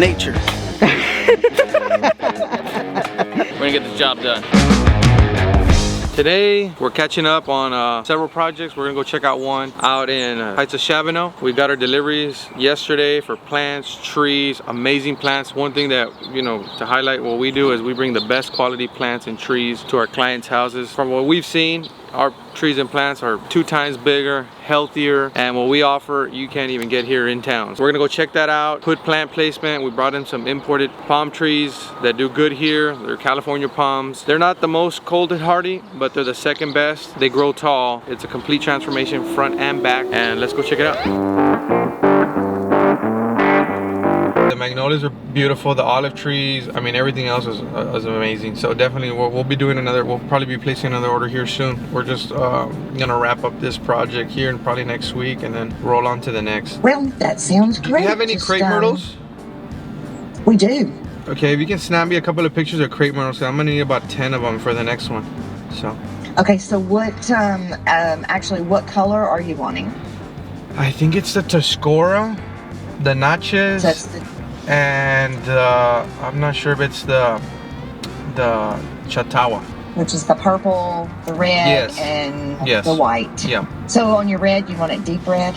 nature. We're gonna get the job done. Today, we're catching up on several projects. We're gonna go check out one out in Heights of Chavano. We got our deliveries yesterday for plants, trees, amazing plants. One thing that, you know, to highlight what we do is we bring the best quality plants and trees to our clients' houses. From what we've seen, our trees and plants are 2 times bigger, healthier, and what we offer, you can't even get here in town. So we're gonna go check that out, put plant placement. We brought in some imported palm trees that do good here. They're California palms. They're not the most cold and hardy, but they're the second best. They grow tall. It's a complete transformation front and back, and let's go check it out. The magnolias are beautiful, the olive trees, I mean everything else is amazing. So definitely we'll be doing we'll probably be placing another order here soon. We're just gonna wrap up this project here and probably next week and then roll on to the next. Well, that sounds great. Do you have any crepe myrtles? We do. Okay, if you can snap me a couple of pictures of crepe myrtles, I'm gonna need about 10 of them for the next one. So. Okay, so what, actually what color are you wanting? I think it's the Toscora, the Natchez. So that's the and I'm not sure if it's the Chatawa, which is the purple, the red, and the white. Yeah. So on your red, you want it deep red?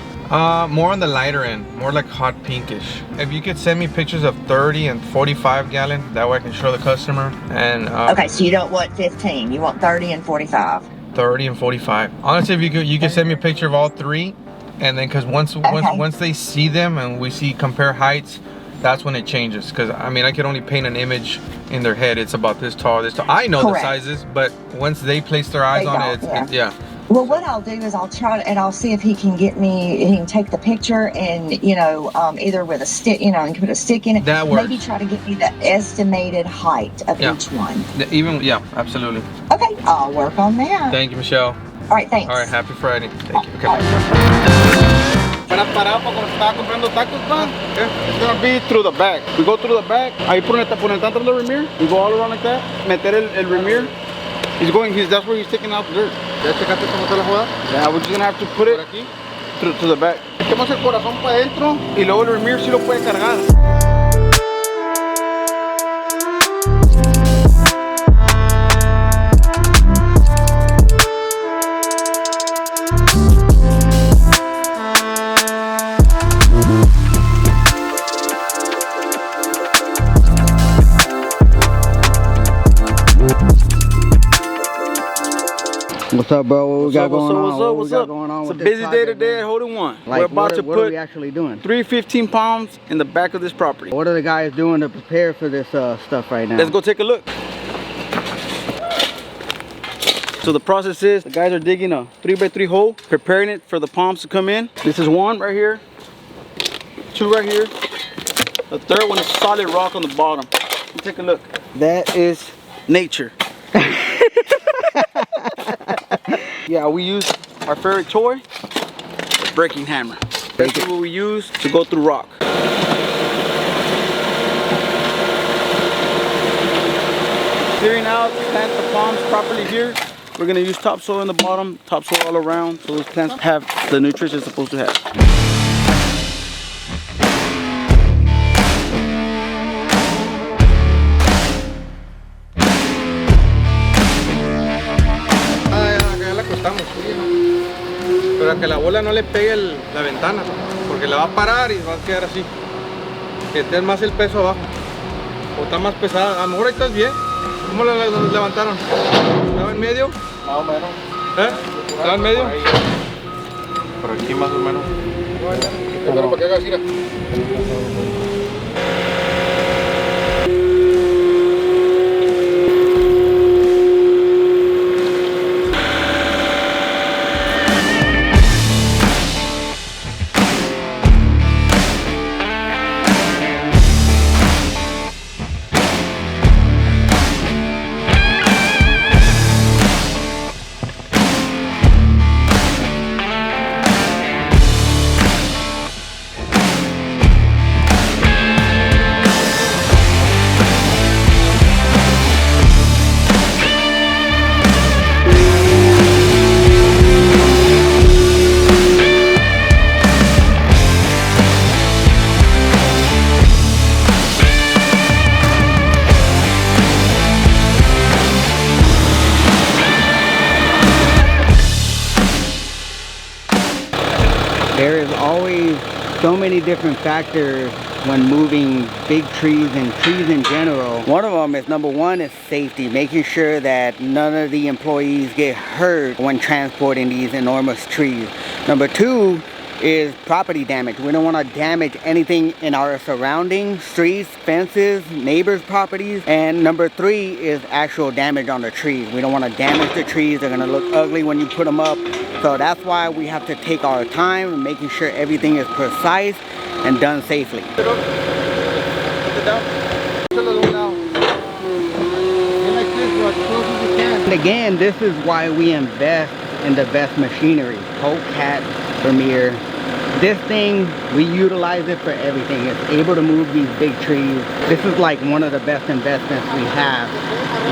More on the lighter end, more like hot pinkish. If you could send me pictures of 30 and 45 gallon, that way I can show the customer. And okay, so you don't want 15, you want 30 and 45. 30 and 45. Honestly, if you could send me a picture of all 3, and then because once they see them and we compare heights, that's when it changes. Because I mean, I could only paint an image in their head. It's about this tall, this tall. I know the sizes, but once they place their eyes on it, yeah. Well, what I'll do is I'll try and I'll see if he can get me. He can take the picture and either with a stick, and put a stick in it. That works. Maybe try to get me the estimated height of each one. Absolutely. Okay, I'll work on that. Thank you, Michelle. All right, thanks. All right, happy Friday. Thank you. Okay. Para parar cuando estaba comprando tacos, man. It's gonna be through the back. We go through the back. Ahí por el tanto del Remir. We go all around like that. Meter el Remir. That's where he's taking out the dirt. ¿Ya checaste cómo está la jugada? Yeah, we're just gonna have to put it to the back. Metemos el corazón para adentro y luego el Remir sí lo puede cargar. What's up, bro? What we got going on? What's up? It's a busy day today at Holding One. Like, we're about to what are put we actually doing? 3 15 pounds in the back of this property. What are the guys doing to prepare for this stuff right now? Let's go take a look. So the process is, the guys are digging a 3x3 hole, preparing it for the palms to come in. This is 1 right here, 2 right here. The 3rd one is solid rock on the bottom. Take a look. That is nature. Yeah, we use our favorite toy, the breaking hammer. That's what we use to go through rock. Clearing out, plant the palms properly here. We're gonna use topsoil in the bottom, topsoil all around, so those plants have the nutrients they're supposed to have. Pero a que la bola no le pegue la ventana, porque la va a parar y va a quedar así. Que esté más el peso abajo. O está más pesada. A lo mejor ahí estás bien. ¿Cómo la levantaron? ¿Estaba en medio? Más o menos. ¿Estaba en medio? Por aquí más o menos. Pero para que haga así. There is always so many different factors when moving big trees and trees in general. One of them is, number one, is safety, making sure that none of the employees get hurt when transporting these enormous trees. Number two is property damage. We don't want to damage anything in our surroundings, streets, fences, neighbors' properties. And number three is actual damage on the trees. We don't want to damage the trees. They're going to look ugly when you put them up. So that's why we have to take our time, making sure everything is precise and done safely. And again, this is why we invest in the best machinery. Polecat, Vermeer. This thing, we utilize it for everything. It's able to move these big trees. This is like one of the best investments we have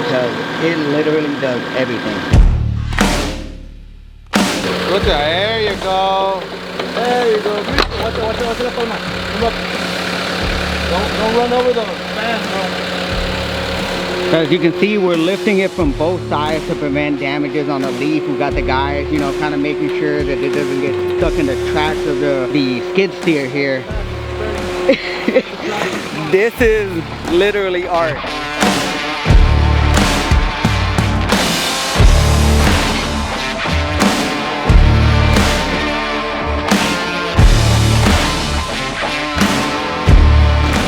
because it literally does everything. Look at, there you go. There you go. Watch it up on that. Come up. Don't run over the fan, bro. As you can see, we're lifting it from both sides to prevent damages on the leaf. We've got the guys, you know, kind of making sure that it doesn't get stuck in the tracks of the skid steer here. This is literally art.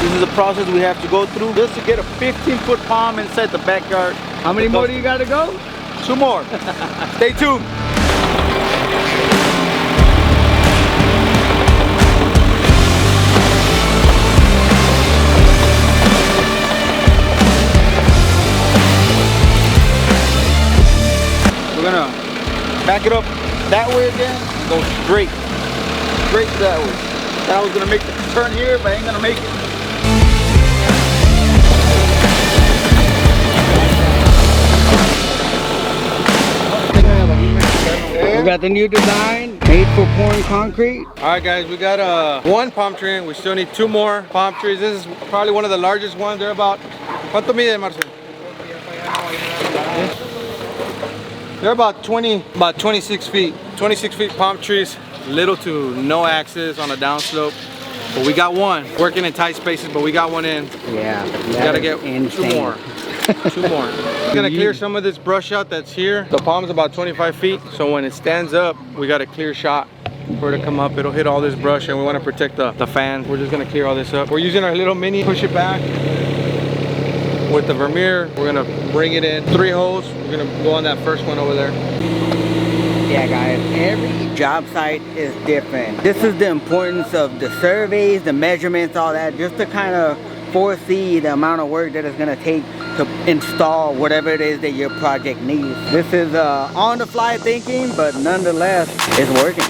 This is a process we have to go through just to get a 15-foot palm inside the backyard. How many more do you got to go? 2 more. Stay tuned. We're gonna back it up that way again, go straight that way. I was gonna make the turn here, but I ain't gonna make it. We got the new design made for pouring concrete. All right, guys, we got one palm tree. We still need 2 more palm trees. This is probably one of the largest ones. They're about, ¿cuánto mide, Marcel? They're about 26 feet. 26 feet palm trees, little to no access on a downslope. But we got one. Working in tight spaces, but we got one in. Yeah. We gotta get insane. 2 more. 2 more. We're gonna clear some of this brush out that's here. The palm's about 25 feet, so when it stands up, we got a clear shot for it to come up. It'll hit all this brush, and we want to protect the fan. We're just gonna clear all this up. We're using our little mini, push it back with the Vermeer. We're gonna bring it in 3 holes. We're gonna go on that first one over there. Yeah, guys, every job site is different. This is the importance of the surveys, the measurements, all that, just to kind of foresee the amount of work that it's gonna take to install whatever it is that your project needs. This is on-the-fly thinking, but nonetheless, it's working.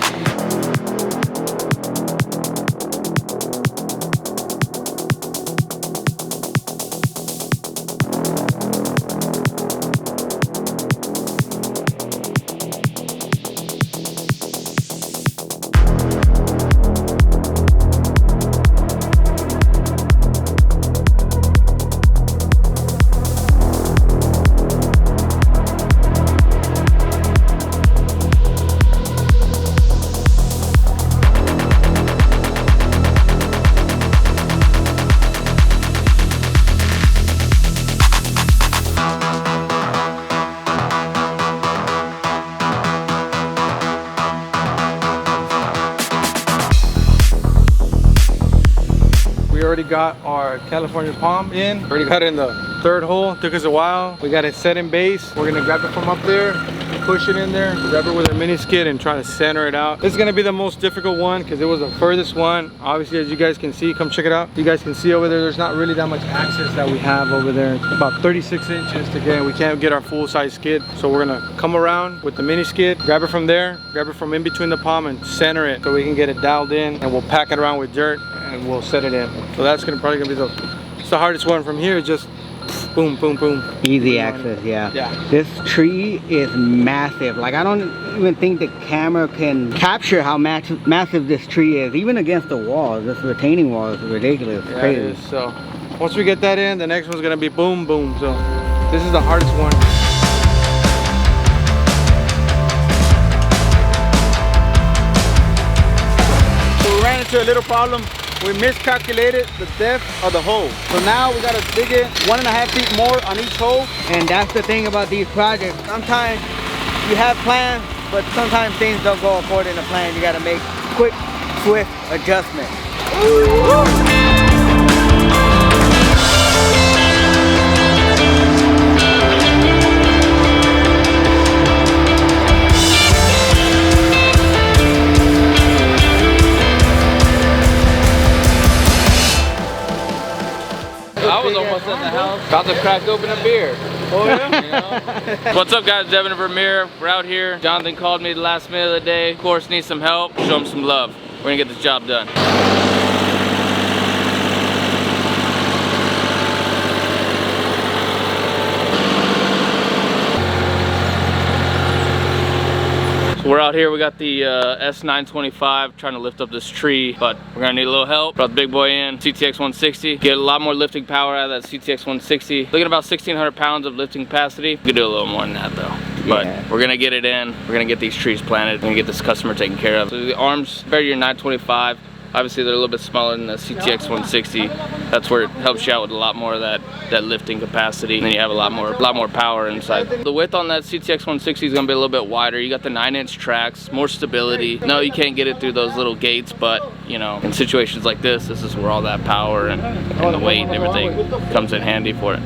Already got our California palm in. Already got it in the 3rd hole. Took us a while. We got it set in base. We're gonna grab it from up there, push it in there, grab it with our mini skid and try to center it out. This is gonna be the most difficult one because it was the furthest one. Obviously, as you guys can see, come check it out. You guys can see over there, there's not really that much access that we have over there. It's about 36 inches to get. We can't get our full size skid. So we're gonna come around with the mini skid, grab it from there, grab it from in between the palm and center it so we can get it dialed in, and we'll pack it around with dirt and we'll set it in. So that's probably gonna be the hardest one from here. Just boom, boom, boom. Easy access, yeah. Yeah. This tree is massive. Like, I don't even think the camera can capture how massive this tree is, even against the wall. This retaining wall is ridiculous. Yeah, crazy. it is. So once we get that in, the next one's gonna be boom, boom. So this is the hardest one. into a little problem. We miscalculated the depth of the hole. So now we gotta dig it 1.5 feet more on each hole. And that's the thing about these projects. Sometimes you have plans, but sometimes things don't go according to plan. You gotta make quick, swift adjustments. I was almost in the house, about to crack open a beer. Oh yeah? You know? What's up guys, Devin and Vermeer. We're out here. Jonathan called me the last minute of the day. Of course, needs some help. Show him some love. We're gonna get this job done. We're out here, we got the S925 trying to lift up this tree, but we're gonna need a little help. Brought the big boy in, CTX 160. Get a lot more lifting power out of that CTX 160. Looking at about 1,600 pounds of lifting capacity. We could do a little more than that though. But we're gonna get it in. We're gonna get these trees planted. We're gonna get this customer taken care of. So the arms, compared to your 925, obviously they're a little bit smaller than the CTX 160. That's where it helps you out with a lot more of that lifting capacity. And then you have a lot more power inside. The width on that CTX 160 is gonna be a little bit wider. You got the 9-inch tracks, more stability. No, you can't get it through those little gates, but you know, in situations like this is where all that power and the weight and everything comes in handy for it.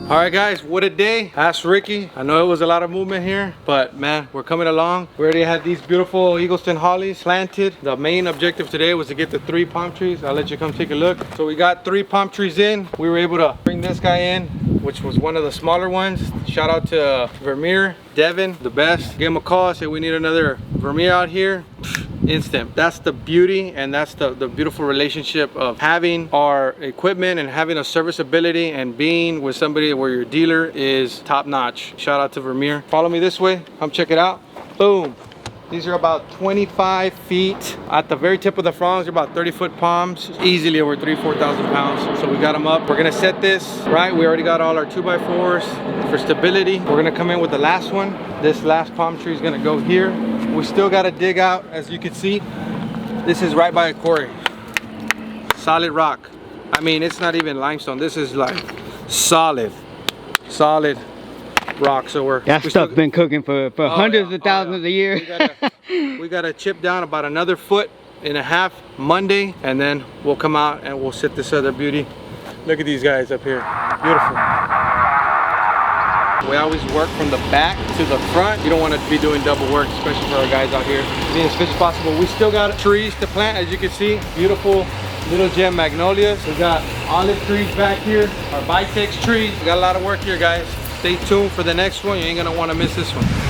All right guys, what a day. Ask Ricky. I know it was a lot of movement here, but man, we're coming along. We already had these beautiful Eagleston hollies planted. The main objective today was to get the 3 palm trees. I'll let you come take a look. So we got 3 palm trees in. We were able to bring this guy in, which was one of the smaller ones. Shout out to Vermeer, Devin, the best. Gave him a call, said we need another Vermeer out here. Instant. That's the beauty, and that's the beautiful relationship of having our equipment and having a serviceability and being with somebody where your dealer is top notch. Shout out to Vermeer. Follow me this way, come check it out. Boom. These are about 25 feet. At the very tip of the fronds, they're about 30-foot palms, easily over 3,000–4,000 pounds. So we got them up. We're gonna set this, right? We already got all our 2x4s for stability. We're gonna come in with the last one. This last palm tree is gonna go here. We still gotta dig out, as you can see. This is right by a quarry. Solid rock. I mean, it's not even limestone. This is like solid rock. So that stuff's been cooking for hundreds of thousands of years. We gotta chip down about another 1.5 feet Monday, and then we'll come out and we'll set this other beauty. Look at these guys up here, beautiful. We always work from the back to the front. You don't want to be doing double work, especially for our guys out here. Being as efficient as possible. We still got trees to plant, as you can see. Beautiful little gem magnolias. We got olive trees back here. Our Vitex trees. We got a lot of work here, guys. Stay tuned for the next one. You ain't gonna want to miss this one.